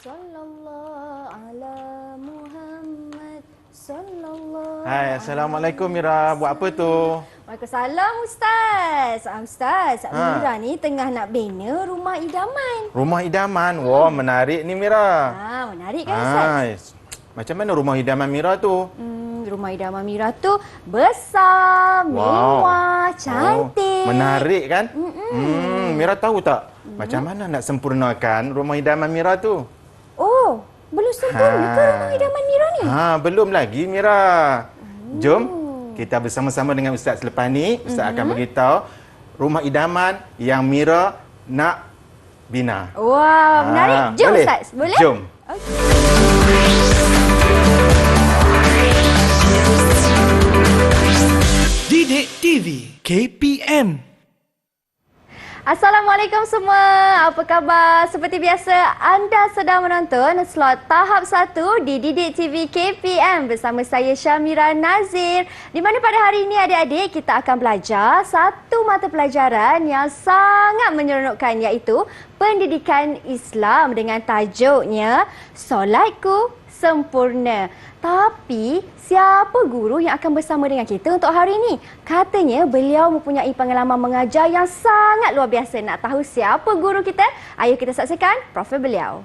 Sallallahu ala Muhammad sallallahu. Hai, Assalamualaikum Mira. Buat apa tu? Waalaikumsalam Ustaz. Ustaz, Mira ni tengah nak bina rumah idaman. Rumah idaman. Wah, menarik ni Mira. Menarik kan Ustaz? Macam mana rumah idaman Mira tu? Rumah idaman Mira tu besar, mewah, cantik. Menarik kan? Mira tahu tak? Macam mana nak sempurnakan rumah idaman Mira tu? Oh, belum sempurna ke rumah idaman Mira ni? Belum lagi Mira. Jom kita bersama-sama dengan Ustaz selepas ni. Ustaz akan beritahu rumah idaman yang Mira nak bina. Wah, menarik. Jom boleh? Ustaz, boleh? Jom. Didik TV KPM. Assalamualaikum semua. Apa khabar? Seperti biasa, anda sedang menonton slot tahap 1 di Didik TV KPM bersama saya Syamira Nazir. Di mana pada hari ini adik-adik kita akan belajar satu mata pelajaran yang sangat menyeronokkan, iaitu Pendidikan Islam dengan tajuknya Solatku Sempurna. Tapi siapa guru yang akan bersama dengan kita untuk hari ini? Katanya beliau mempunyai pengalaman mengajar yang sangat luar biasa. Nak tahu siapa guru kita? Ayo kita saksikan profil beliau.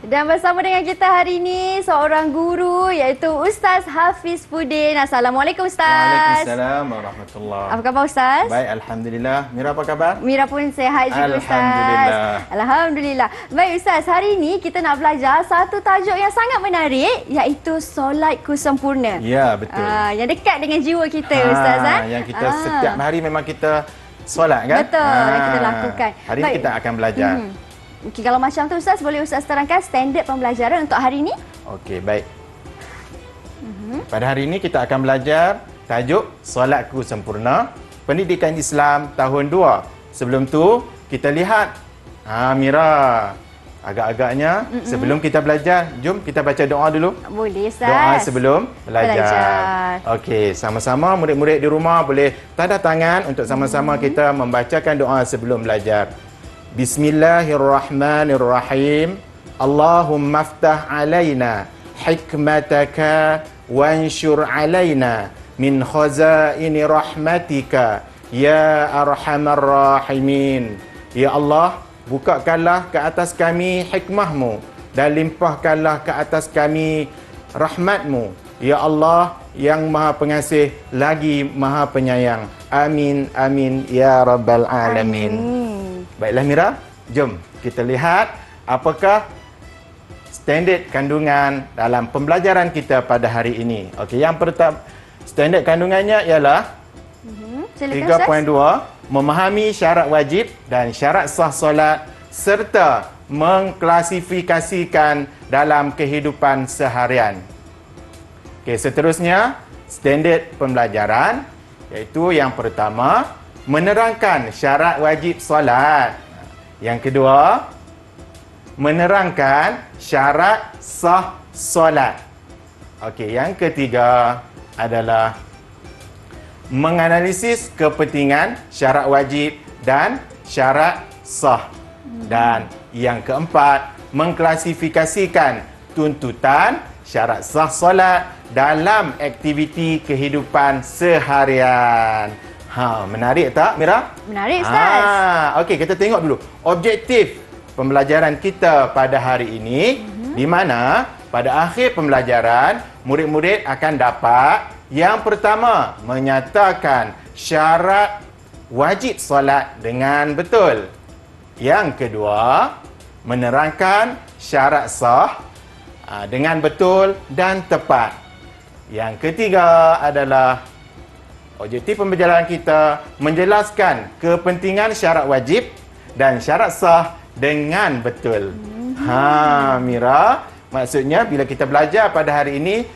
Dan bersama dengan kita hari ini seorang guru, iaitu Ustaz Hafiz Pudin. Assalamualaikum Ustaz. Waalaikumsalam warahmatullahi. Apa khabar Ustaz? Baik, alhamdulillah. Mira apa khabar? Mira pun sihat juga Ustaz. Alhamdulillah. Alhamdulillah. Baik Ustaz, hari ini kita nak belajar satu tajuk yang sangat menarik, iaitu Solatku Sempurna. Ya, betul. Yang dekat dengan jiwa kita Ustaz. Yang kita setiap hari memang kita solat kan? Betul, yang kita lakukan. Hari ini kita akan belajar. Okey, kalau macam tu Ustaz, boleh Ustaz terangkan standard pembelajaran untuk hari ini? Okey, baik. Pada hari ini kita akan belajar tajuk Solatku Sempurna, Pendidikan Islam tahun 2. Sebelum tu, kita lihat Mira, agak-agaknya sebelum kita belajar, jom kita baca doa dulu. Boleh Ustaz. Doa sebelum belajar. Okey, sama-sama murid-murid di rumah boleh tanda tangan untuk sama-sama kita membacakan doa sebelum belajar. Bismillahirrahmanirrahim. Allahumma aftah alaina hikmataka wanshur alaina min khazaini rahmatika ya arhamar rahimin. Ya Allah, bukakanlah ke atas kami hikmahmu dan limpahkanlah ke atas kami rahmatmu. Ya Allah yang maha pengasih lagi maha penyayang. Amin, amin, ya rabbal alamin. Baiklah Mira, jom kita lihat apakah standard kandungan dalam pembelajaran kita pada hari ini. Okey, yang pertama, standard kandungannya ialah 3.2, memahami syarat wajib dan syarat sah solat serta mengklasifikasikan dalam kehidupan seharian. Okey, seterusnya standard pembelajaran iaitu yang pertama, menerangkan syarat wajib solat. Yang kedua, menerangkan syarat sah solat. Okey, yang ketiga adalah menganalisis kepentingan syarat wajib dan syarat sah. Dan yang keempat, mengklasifikasikan tuntutan syarat sah solat dalam aktiviti kehidupan seharian. Menarik tak Mira? Menarik Ustaz. Okey, kita tengok dulu objektif pembelajaran kita pada hari ini, di mana pada akhir pembelajaran murid-murid akan dapat yang pertama, menyatakan syarat wajib solat dengan betul. Yang kedua, menerangkan syarat sah dengan betul dan tepat. Yang ketiga adalah objektif pembelajaran kita menjelaskan kepentingan syarat wajib dan syarat sah dengan betul. Mira, maksudnya bila kita belajar pada hari ini,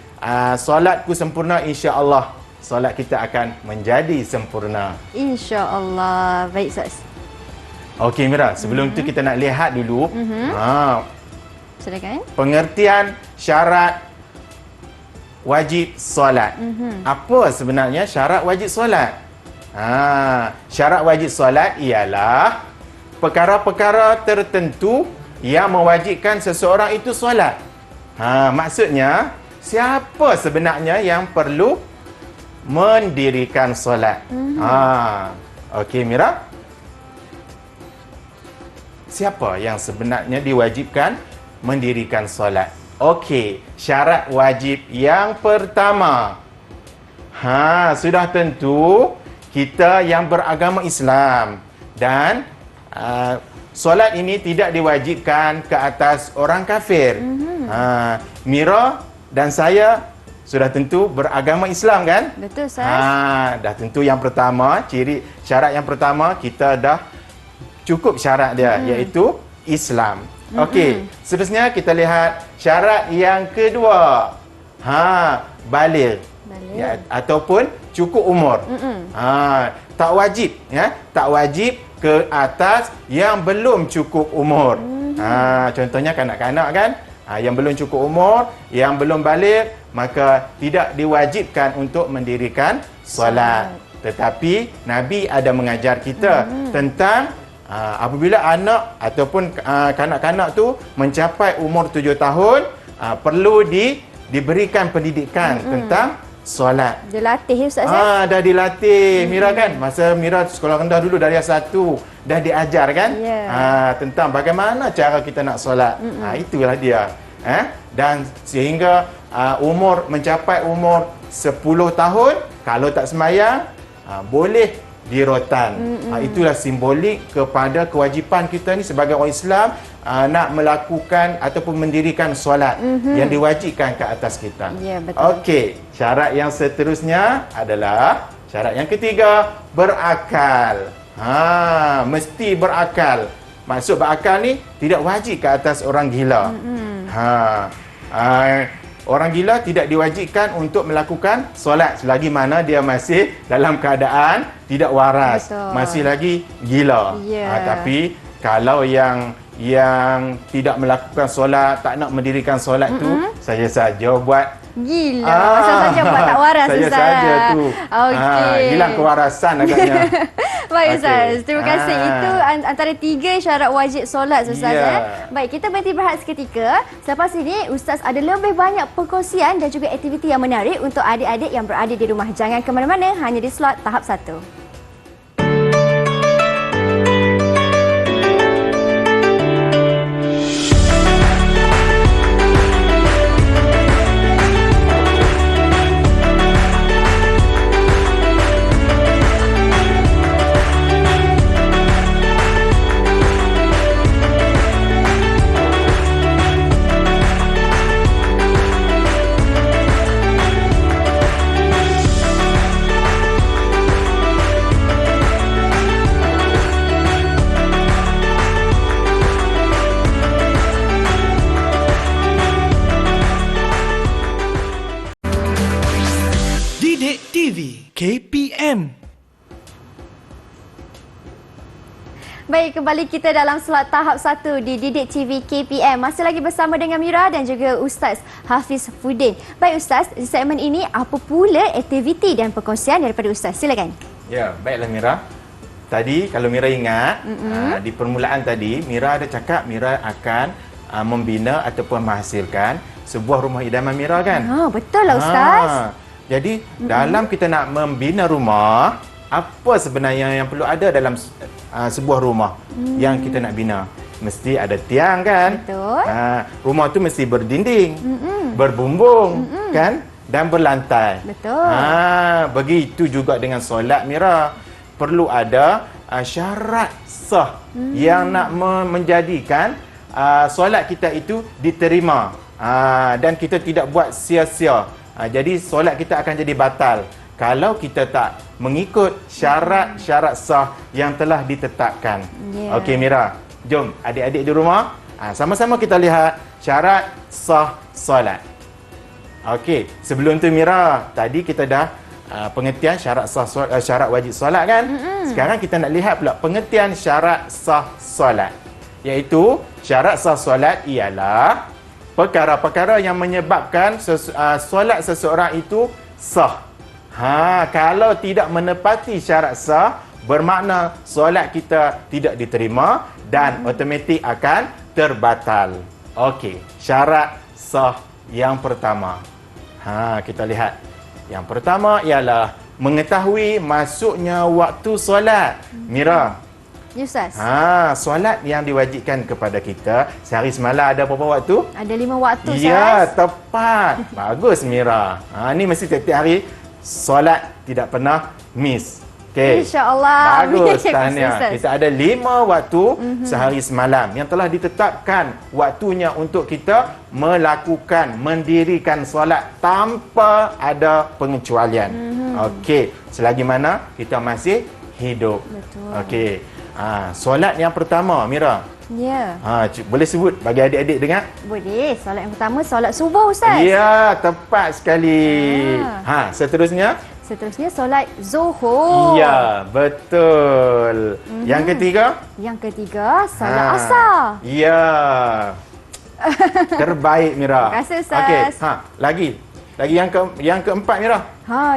solatku sempurna, insya-Allah solat kita akan menjadi sempurna. InsyaAllah. Baik, Ustaz. Okey Mira, sebelum tu kita nak lihat dulu Silakan. pengertian syarat wajib solat. Apa sebenarnya syarat wajib solat? Syarat wajib solat ialah perkara-perkara tertentu yang mewajibkan seseorang itu solat. Maksudnya, siapa sebenarnya yang perlu mendirikan solat? Okey Mira. Siapa yang sebenarnya diwajibkan mendirikan solat? Okey, syarat wajib yang pertama. Sudah tentu kita yang beragama Islam dan solat ini tidak diwajibkan ke atas orang kafir. Mira dan saya sudah tentu beragama Islam kan? Betul, Ustaz. Dah tentu yang pertama, syarat yang pertama kita dah cukup syarat dia iaitu Islam. Okey, seterusnya kita lihat syarat yang kedua. Baligh. Ya, ataupun cukup umur. Tak wajib tak wajib ke atas yang belum cukup umur. Contohnya kanak-kanak kan, yang belum cukup umur, yang belum baligh, maka tidak diwajibkan untuk mendirikan solat. Tetapi Nabi ada mengajar kita tentang apabila anak ataupun kanak-kanak tu mencapai umur 7 tahun, perlu diberikan pendidikan tentang solat. Dia latih, Ustaz. Dah dilatih. Mira kan, masa Mira sekolah rendah dulu dari S1 dah diajar kan, tentang bagaimana cara kita nak solat. Itulah dia. Dan sehingga mencapai umur 10 tahun, kalau tak sembahyang, boleh dirotan. Itulah simbolik kepada kewajipan kita ni sebagai orang Islam, nak melakukan ataupun mendirikan solat yang diwajibkan ke atas kita. Ya, betul. Okey, syarat yang seterusnya adalah syarat yang ketiga, berakal. Mesti berakal. Maksud berakal ni tidak wajib ke atas orang gila. Orang gila tidak diwajibkan untuk melakukan solat selagi mana dia masih dalam keadaan tidak waras. Betul. Masih lagi gila. Tapi kalau yang tidak melakukan solat, tak nak mendirikan solat tu, saya saja buat gila. Masa saja buat tak waras, saya Ustaz. saja tu. Okey. Hilang kewarasan agaknya. Baik, Ustaz. Okey. Terima kasih. Itu antara 3 syarat wajib solat, Ustaz. Baik, kita berhenti berehat seketika. Selepas ini, Ustaz ada lebih banyak perkongsian dan juga aktiviti yang menarik untuk adik-adik yang berada di rumah. Jangan ke mana-mana, hanya di slot tahap 1. Didik TV KPM. Baik, kembali kita dalam slot tahap 1 di Didik TV KPM. Masih lagi bersama dengan Mira dan juga Ustaz Hafiz Fuddin. Baik Ustaz, di segmen ini apa pula aktiviti dan perkongsian daripada Ustaz? Silakan. Ya, baiklah Mira. Tadi kalau Mira ingat, di permulaan tadi Mira ada cakap Mira akan membina ataupun menghasilkan sebuah rumah idaman Mira kan? Betul lah Ustaz. Jadi dalam kita nak membina rumah, apa sebenarnya yang perlu ada dalam sebuah rumah yang kita nak bina? Mesti ada tiang kan? Betul. Rumah tu mesti berdinding, berbumbung kan? Dan berlantai. Betul. Begitu juga dengan solat Mira. Perlu ada syarat sah yang nak menjadikan solat kita itu diterima. Dan kita tidak buat sia-sia. Jadi solat kita akan jadi batal kalau kita tak mengikut syarat-syarat sah yang telah ditetapkan. Okey Mira, jom adik-adik di rumah Sama-sama kita lihat syarat sah solat. Okey, sebelum tu Mira, tadi kita dah pengertian syarat sah solat, syarat wajib solat kan? Sekarang kita nak lihat pula pengertian syarat sah solat. Iaitu syarat sah solat ialah perkara-perkara yang menyebabkan solat seseorang itu sah. Kalau tidak menepati syarat sah, bermakna solat kita tidak diterima dan automatik akan terbatal. Okey, syarat sah yang pertama. Kita lihat. Yang pertama ialah mengetahui masuknya waktu solat. Mira. Ya, Ustaz. Solat yang diwajibkan kepada kita sehari semalam ada berapa waktu? Ada 5 waktu, Ustaz. Ya, tepat. Bagus Mira. Ni mesti setiap hari solat tidak pernah miss. Okey. InsyaAllah. Bagus, Amin. tahniah. Kita ada 5 waktu sehari semalam yang telah ditetapkan waktunya untuk kita melakukan, mendirikan solat tanpa ada pengecualian. Okey, selagi mana kita masih hidup. Betul. Okey. Solat yang pertama, Mira. Ya. Boleh sebut bagi adik-adik dengar? Boleh. Solat yang pertama, solat subuh, Ustaz. Ya, tepat sekali. Seterusnya? Seterusnya, solat zuhur. Ya, betul. Yang ketiga? Yang ketiga, solat asar. Ya. Terbaik, Mira. Terima kasih, Ustaz. Okey, lagi yang keempat, Mira.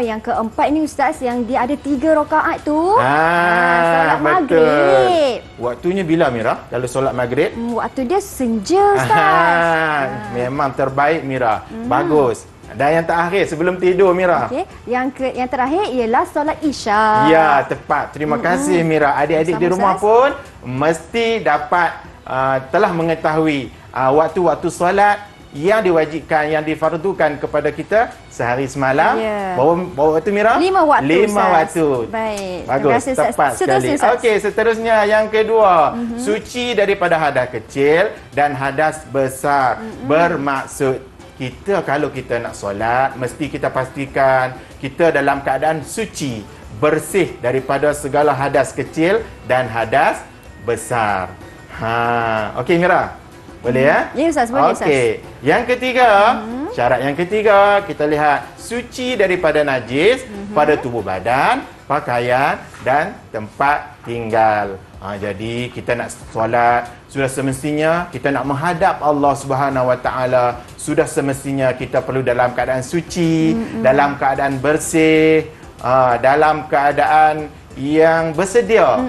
Yang keempat ni, Ustaz, yang dia ada 3 rakaat tu. Solat betul. maghrib. Waktunya bila, Mira? Kalau solat maghrib? Waktu dia senja, Ustaz. Memang terbaik, Mira. Bagus. Dan yang terakhir sebelum tidur, Mira. Okey, yang terakhir ialah solat isya. Ya, tepat. Terima kasih, Mira. Adik-adik di rumah pun mesti dapat telah mengetahui waktu-waktu solat yang diwajibkan, yang difardukan kepada kita sehari semalam. Ya. Berapa waktu, Mira? 5 waktu, 5 Ustaz. waktu. Baik. Bagus, Terima kasih, Ustaz. tepat sekali. Okey, seterusnya yang kedua. Suci daripada hadas kecil dan hadas besar. Bermaksud kita kalau kita nak solat, mesti kita pastikan kita dalam keadaan suci, bersih daripada segala hadas kecil dan hadas besar. Okey, Mira. Boleh ya? Ya, Ustaz, boleh, Ustaz. Okey. Yang ketiga, syarat yang ketiga, kita lihat suci daripada najis pada tubuh badan, pakaian dan tempat tinggal. Jadi kita nak solat, sudah semestinya kita nak menghadap Allah Subhanahu Wa Taala, sudah semestinya kita perlu dalam keadaan suci, dalam keadaan bersih, dalam keadaan yang bersedia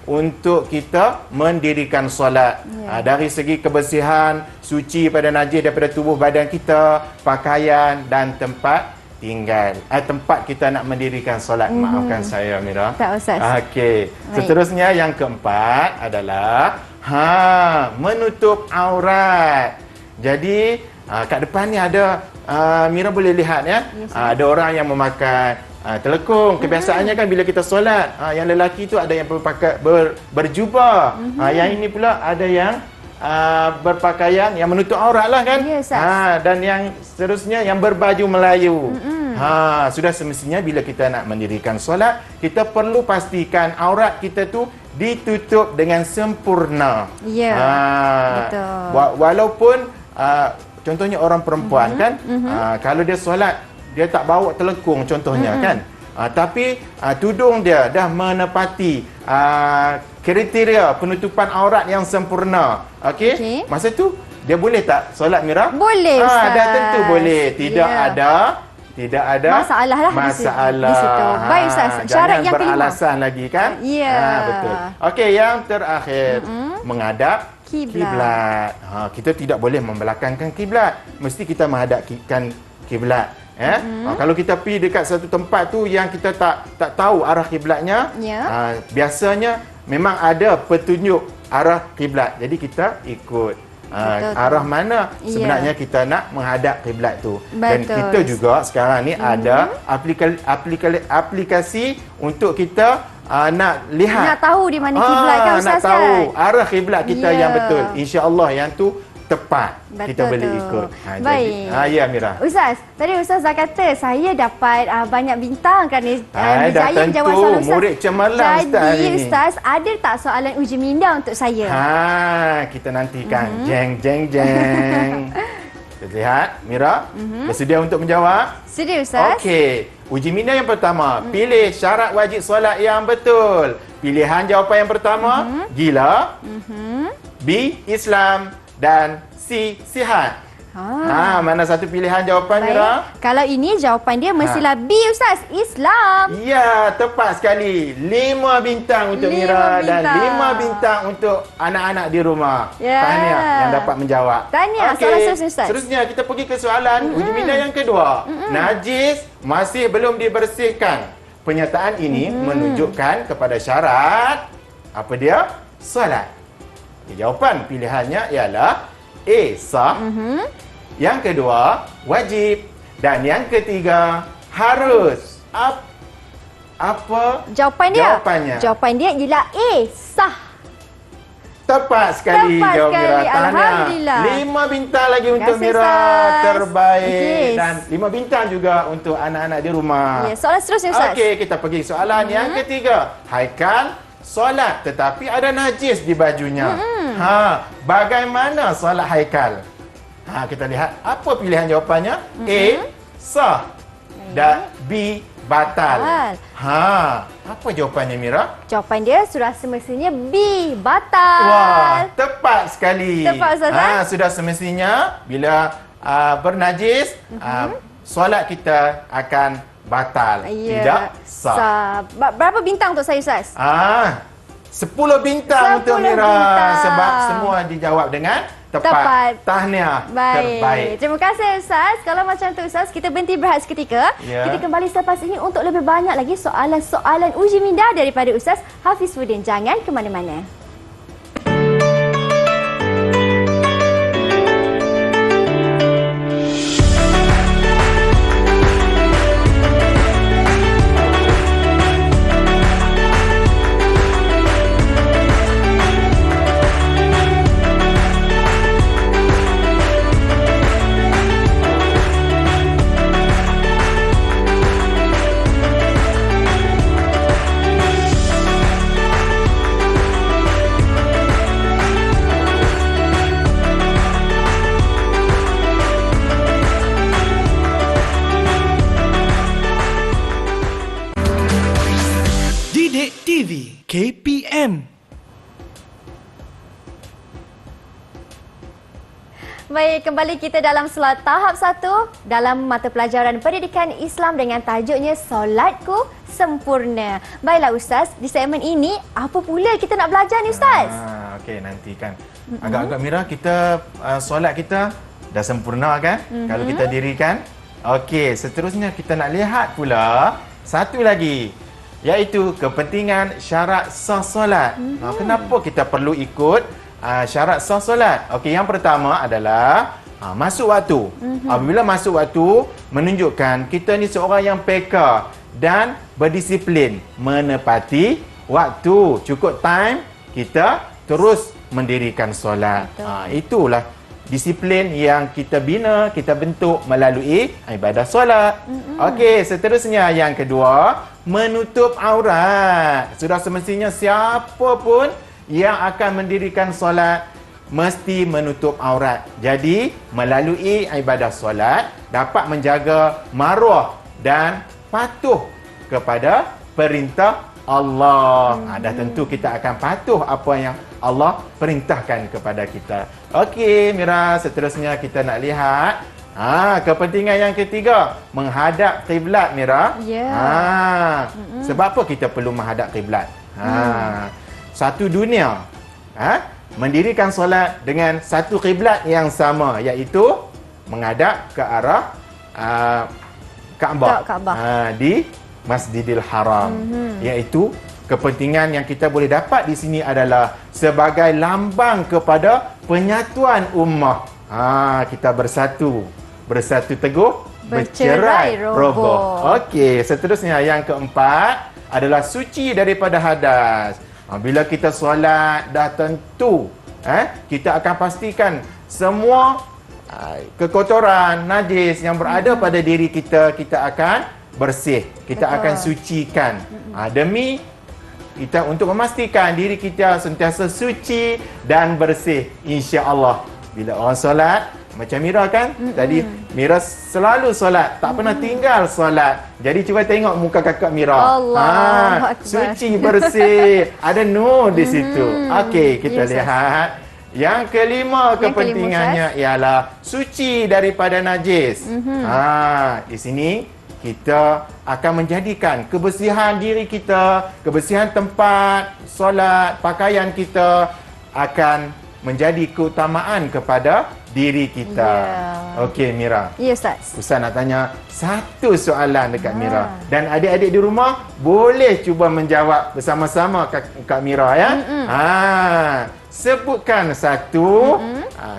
untuk kita mendirikan solat. Dari segi kebersihan, suci pada najis daripada tubuh badan kita, pakaian dan tempat tinggal. Tempat kita nak mendirikan solat. Maafkan saya, Mira. Tak, Ustaz. Okey. Seterusnya yang keempat adalah menutup aurat. Jadi kat depan ni ada Mira boleh lihat ya. Ada orang yang memakai telekung. Kebiasaannya kan bila kita solat, yang lelaki tu ada yang berpakai berjubah. Yang ini pula ada yang berpakaian yang menutup aurat lah kan. Yes, dan yang seterusnya yang berbaju Melayu. Sudah semestinya bila kita nak mendirikan solat, kita perlu pastikan aurat kita tu ditutup dengan sempurna. Ya. Betul. Walaupun contohnya orang perempuan kan, kalau dia solat dia tak bawa telekung contohnya kan. Tapi tudung dia dah menepati kriteria penutupan aurat yang sempurna. Okey? Masa tu dia boleh tak solat, Mira? Boleh, Ustaz. Dah tentu boleh. Tidak ada masalah lah masalah. di situ. Baik, Ustaz. Syarat yang kelima. Jangan beralasan lagi kan? Ya. Betul. Okey, yang terakhir menghadap kiblat. Kita tidak boleh membelakangkan kiblat. Mesti kita menghadapkan kiblat. Kalau kita pergi dekat satu tempat tu yang kita tak tahu arah kiblatnya, biasanya memang ada petunjuk arah kiblat. Jadi kita ikut arah mana sebenarnya kita nak menghadap kiblat tu. Dan kita juga sekarang ni ada aplikasi untuk kita nak lihat, nak tahu di mana kiblat kan, Ustaz, nak tahu arah kiblat kita yang betul. Insya-Allah yang tu tepat. Kita Betul boleh tu. ikut. Baik. Ya Mira. Ustaz, tadi Ustaz dah kata saya dapat banyak bintang kerana Dah berjaya menjawab tentu, soalan Ustaz. murid cemerlang Ustaz hari Jadi ni. Ustaz, ada tak soalan uji minda untuk saya? Kita nantikan. Jeng, jeng, jeng. Kita lihat, Mira, bersedia untuk menjawab? Sedia Ustaz? Okey. Uji minda yang pertama, pilih syarat wajib solat yang betul. Pilihan jawapan yang pertama, gila. B, Islam. Dan C, sihat. Mana satu pilihan jawapan, Mira? Kalau ini jawapan dia mestilah B Ustaz, Islam. Ya, tepat sekali. 5 bintang untuk 5 Mira dan bintang. 5 bintang untuk anak-anak di rumah. Ya. Tahniah yang dapat menjawab. Tahniah. Okey, Soalan seterusnya, Ustaz. Seterusnya kita pergi ke soalan uji minda yang kedua. Najis masih belum dibersihkan. Pernyataan ini menunjukkan kepada syarat apa dia? Solat. Jawapan pilihannya ialah A, sah. Yang kedua, wajib. Dan yang ketiga, harus. Apa Jawapan dia? jawapannya? Jawapan dia ialah A, sah. Tepat sekali Tepat jawab Mira. sekali. Tahniah. Alhamdulillah. 5 bintang lagi untuk kasih, Mira. Ustaz. Terbaik. Yes. Dan 5 bintang juga untuk anak-anak di rumah. Ya, soalan seterusnya Ustaz. Okey, kita pergi soalan yang ketiga. Haikal solat tetapi ada najis di bajunya. Bagaimana solat Haikal? Kita lihat apa pilihan jawapannya. A, sah. Dan B, batal. Apa jawapannya Mira? Jawapan dia sudah semestinya B, batal. Wah, tepat sekali. Tepat, Ustaz, Sudah semestinya bila bernajis, solat kita akan batal. Tidak sah. Berapa bintang untuk saya Ustaz? 10 bintang 10 untuk Mira bintang. sebab semua dijawab dengan tepat. Tahniah. Terbaik. Terima kasih Ustaz. Kalau macam tu Ustaz, kita berhenti berehat seketika. Ya. Kita kembali selepas ini untuk lebih banyak lagi soalan-soalan uji minda daripada Ustaz Hafizuddin. Jangan ke mana-mana. Didik TV KPM. Baik, kembali kita dalam slot tahap 1 dalam mata pelajaran pendidikan Islam dengan tajuknya Solatku Sempurna. Baiklah Ustaz, di segmen ini apa pula kita nak belajar ni Ustaz? Okey, nantikan. Agak-agak Mira, kita solat kita dah sempurna kan? Kalau kita dirikan. Okey, seterusnya kita nak lihat pula satu lagi, iaitu kepentingan syarat sah solat. Kenapa kita perlu ikut syarat sah solat? Okey, yang pertama adalah masuk waktu. Apabila masuk waktu, menunjukkan kita ni seorang yang peka dan berdisiplin, menepati waktu. Cukup time, kita terus mendirikan solat. Itulah disiplin yang kita bina, kita bentuk melalui ibadah solat. Okey, seterusnya yang kedua, menutup aurat. Sudah semestinya siapa pun yang akan mendirikan solat mesti menutup aurat. Jadi, melalui ibadah solat dapat menjaga maruah dan patuh kepada perintah Allah. Dah tentu kita akan patuh apa yang Allah perintahkan kepada kita. Okey, Mira, seterusnya kita nak lihat kepentingan yang ketiga, menghadap kiblat, Mira. Ya. Sebab apa kita perlu menghadap kiblat? Satu dunia mendirikan solat dengan satu kiblat yang sama, iaitu menghadap ke arah Kaabah. Di Masjidil Haram. Iaitu kepentingan yang kita boleh dapat di sini adalah sebagai lambang kepada penyatuan ummah. Kita bersatu teguh, bercerai roboh. Okey, seterusnya yang keempat adalah suci daripada hadas. Bila kita solat dah tentu kita akan pastikan semua kekotoran, najis yang berada pada diri kita, kita akan bersih, kita Betul. akan sucikan. Demi kita untuk memastikan diri kita sentiasa suci dan bersih, insya-Allah. Bila orang solat, macam Mira kan, tadi Mira selalu solat, tak pernah tinggal solat. Jadi cuba tengok muka kakak Mira. Allahu Akbar. Suci, bersih, ada nur di situ. Okey, kita Yes, lihat. Yang kelima kepentingannya ialah suci daripada najis. Di sini kita akan menjadikan kebersihan diri kita, kebersihan tempat solat, pakaian kita akan menjadi keutamaan kepada diri kita. Okey Mira. Ya Ustaz. Ustaz nak tanya satu soalan dekat Mira. Dan adik-adik di rumah boleh cuba menjawab bersama-sama Kak Mira ya. Sebutkan satu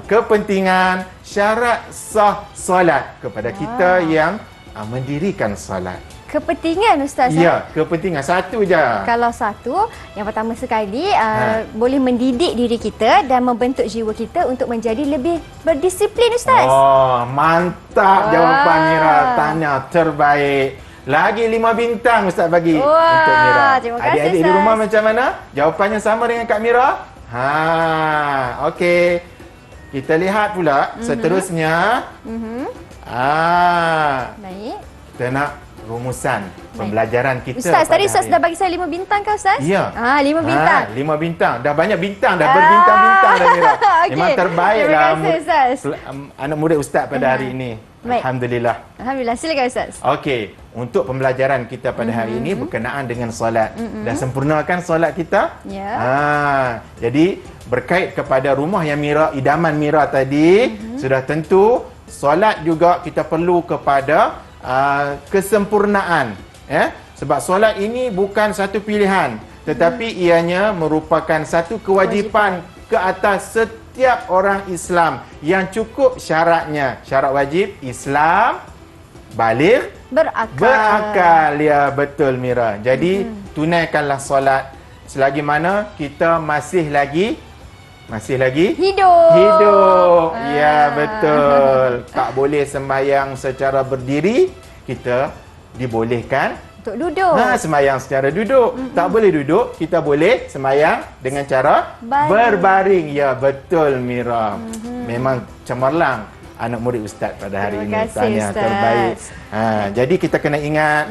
kepentingan syarat sah solat kepada kita yang mendirikan solat. Kepentingan Ustaz. Ya, kepentingan satu je. Kalau satu, yang pertama sekali boleh mendidik diri kita dan membentuk jiwa kita untuk menjadi lebih berdisiplin Ustaz. Oh, mantap jawapan Mira. Tanya terbaik. Lagi 5 bintang Ustaz bagi untuk Mira. Terima kasih, Adik-adik di Ustaz. rumah macam mana? Jawapannya sama dengan Kak Mira? Okey. Kita lihat pula seterusnya. Baik. Kita nak rumusan pembelajaran kita. Ustaz, tadi pada Ustaz hari dah bagi saya 5 bintang ke Ustaz? Ya. 5 bintang. 5 bintang. Dah banyak bintang. Dah berbintang-bintang dah Mira. Okey. Memang terbaik Terima lah kasih, Ustaz. anak murid Ustaz pada hari ini. Baik. Alhamdulillah. Alhamdulillah. Silakan Ustaz. Okey, untuk pembelajaran kita pada hari ini berkenaan dengan solat. Dah sempurnakan solat kita? Ya. Jadi berkait kepada rumah yang Mira, idaman Mira tadi, sudah tentu solat juga kita perlu kepada kesempurnaan. Sebab solat ini bukan satu pilihan, tetapi ianya merupakan satu kewajipan ke atas setiap orang Islam yang cukup syaratnya. Syarat wajib Islam, baligh, berakal. Ya, betul Mira. Jadi tunaikanlah solat selagi mana kita masih lagi hidup. Ya, betul. Tak boleh sembahyang secara berdiri, kita dibolehkan Untuk duduk. sembahyang secara duduk. Tak boleh duduk, kita boleh sembahyang dengan cara berbaring. Ya, betul Mira. Memang cemerlang anak murid Ustaz pada hari Terima ini. kasih, Tanya Ustaz. terbaik. Jadi kita kena ingat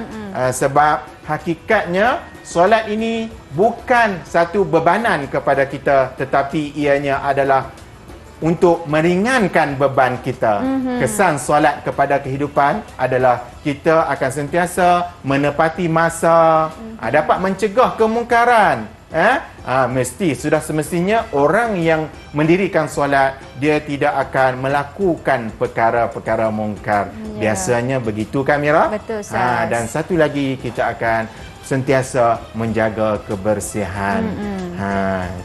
sebab hakikatnya solat ini bukan satu bebanan kepada kita, tetapi ianya adalah untuk meringankan beban kita. Kesan solat kepada kehidupan adalah kita akan sentiasa menepati masa, dapat mencegah kemungkaran. Sudah semestinya orang yang mendirikan solat, dia tidak akan melakukan perkara-perkara mungkar. Biasanya begitu kan Mira? Betul, Ustaz. Dan satu lagi, kita akan sentiasa menjaga kebersihan.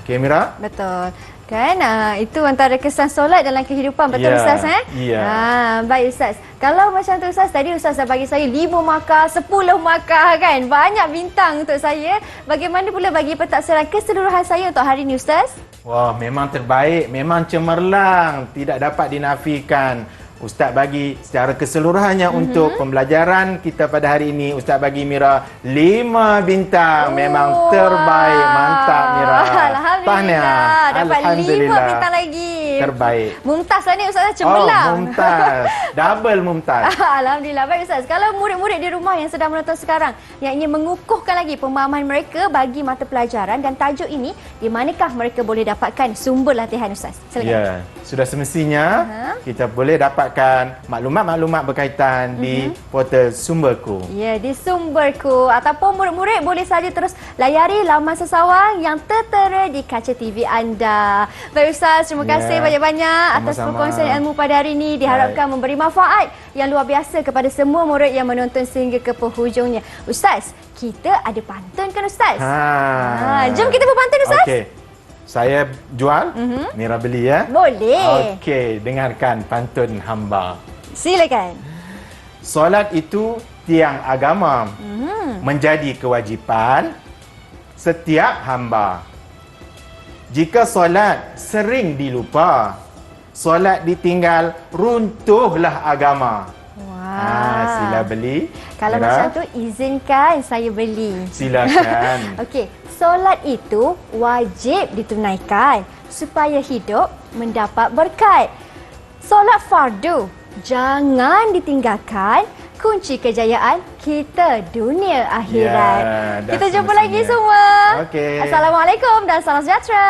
Okey Mira? Betul. Kan? Itu antara kesan solat dalam kehidupan. Betul Ustaz? Ya. Baik Ustaz. Kalau macam tu Ustaz, tadi Ustaz dah bagi saya 5 markah, 10 markah kan? Banyak bintang untuk saya. Bagaimana pula bagi pentaksiran keseluruhan saya untuk hari ini Ustaz? Wah, memang terbaik. Memang cemerlang. Tidak dapat dinafikan. Ustaz bagi secara keseluruhannya untuk pembelajaran kita pada hari ini, Ustaz bagi Mira 5 bintang. Memang terbaik. Mantap Mira. Alhamdulillah. Dapat 5 bintang lagi. Terbaik. Mumtaz lah ni Ustaz, cemerlang. Mumtaz. Double mumtaz. Alhamdulillah. Baik Ustaz, kalau murid-murid di rumah yang sedang menonton sekarang yang ingin mengukuhkan lagi pemahaman mereka bagi mata pelajaran dan tajuk ini, di manakah mereka boleh dapatkan sumber latihan Ustaz? Silakan. Ya, sudah semestinya kita boleh dapatkan maklumat-maklumat berkaitan di portal Sumberku. Ya, di Sumberku. Ataupun murid-murid boleh saja terus layari laman sesawang yang tertera di kaca TV anda. Baik Ustaz, terima kasih banyak-banyak atas Sama-sama. perkongsian ilmu pada hari ini. Diharapkan memberi manfaat yang luar biasa kepada semua murid yang menonton sehingga ke penghujungnya. Ustaz, kita ada pantun kan Ustaz? Jom kita berpantun Ustaz. Okey. Saya jual, Mira beli ya. Boleh. Okey, dengarkan pantun hamba. Silakan. Solat itu tiang agama, menjadi kewajipan setiap hamba. Jika solat sering dilupa, solat ditinggal, runtuhlah agama. Wah. Sila beli. Kalau Mira, macam tu, izinkan saya beli. silakan. Okey, solat itu wajib ditunaikan supaya hidup mendapat berkat. Solat fardu jangan ditinggalkan, kunci kejayaan kita dunia akhirat. Ya, dah Kita jumpa semestinya. lagi semua. Okey. Assalamualaikum dan salam sejahtera.